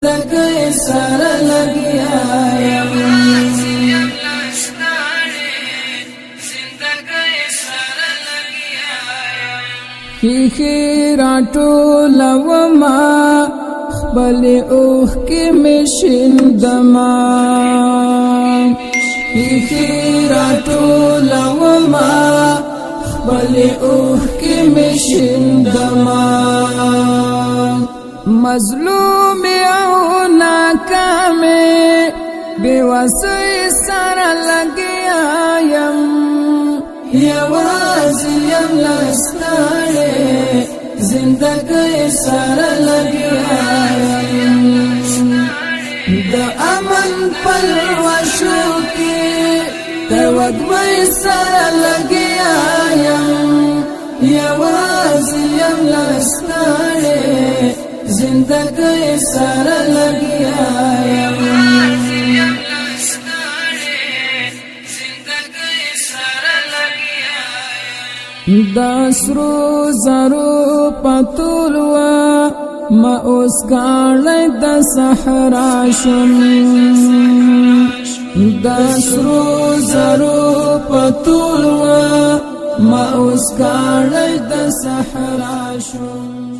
دګي سره لګیا یم خیخی راټولوما خپل اوخ کې مشندما خیخی راټولوما خپل اوخ کې مشندما مظلوم او ناکام بے وسوی سره لګیا یم یوازې یم لستاړې زندګۍ سره لګیا یم د امن پلوشو کې د وږمۍ سره لګیا یم یوازې یم لستاړې زندګۍ سره لګیا یم دا سرو زرو پتولوا ما اوس کاله د صحرا شم دا سرو زرو پتولوا ما اوس کاله د صحرا شم